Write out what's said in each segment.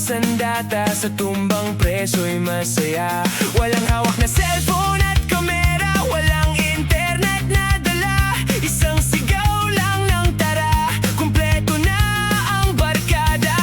sandata sa tumbang preso'y masaya. Walang hawak na cellphone at kamera, walang internet na dala. Isang sigaw lang ng tara, kumpleto na ang barkada.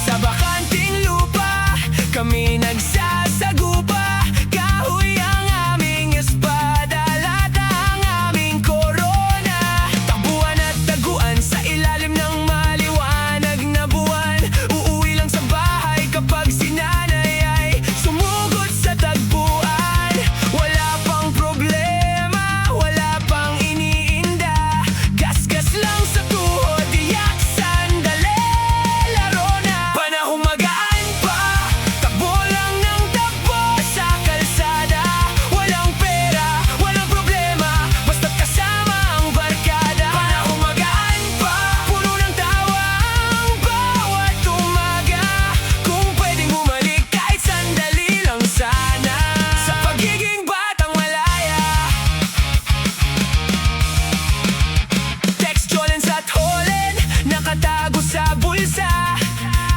Sa bakanting lupa, kami nagsasagupa. Kahoy ang aming espada, lata ang aming korona. Takbuhan at taguan sa ilalim ng maliwanag na buwan. Uuwi lang sa bahay kapag si nanay ay sumugot sa tagpuan. Wala pang problema, wala pang iniinda. Gasgas lang sa tuhod, tiyak sandali, laro na. Panahong magaan pa, takbo lang ng takbo sa kalsada. Walang pera, walang problema, basta't kasama ang barkada. Panahong magaan pa, puno ng tawa ang bawat umaga. Kung pwedeng bumalik kahit sandali lang sana, sa pagiging batang malaya. Text, Jolens at Hollen, nakatago sa bulsa.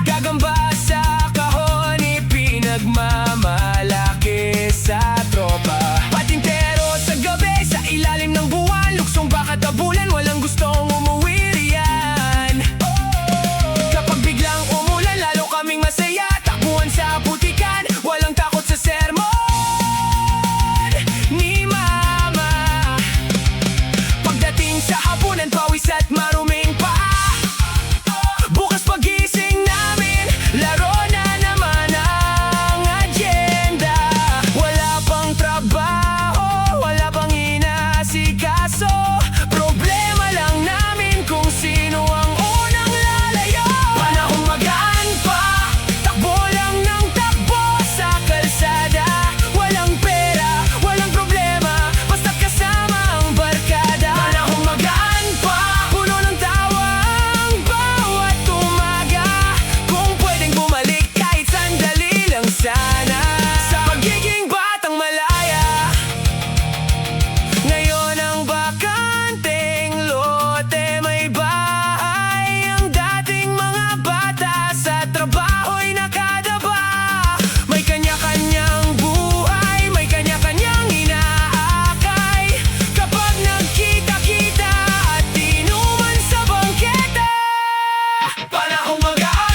Gagamba sa kahon, ipinagmamalaki sa tropa. Patintero sa gabi, sa ilalim ng buwan. Luksong baka tabulan, walang gustong umuwi riyan. Kapag biglang umulan, lalo kaming masaya. Takbuhan sa putikan, walang takot sa sermon ni mama. Pagdating sa hapunan, pawis at maruming pa. Bukas pagising namin, laro na naman ang agenda. Wala pang trabaho, wala pang inaasikaso. Problema lang namin kung sino ang unang lalayo. Panahong magaan pa, takbo lang ng takbo sa kalsada. Walang pera, walang problema, basta't kasama ang barkada. Panahong magaan pa, puno ng tawa ang bawat umaga. Kung pwedeng bumalik kahit sandali lang sana, sa pagiging batang malaya. Ngayon ang bakanting lote, may bahay ang dating mga bata. Sa trabaho'y nakadaba, may kanya-kanyang buhay, may kanya-kanyang inaakay. Kapag nagkita-kita at inuman sa bangketa, panahong magaan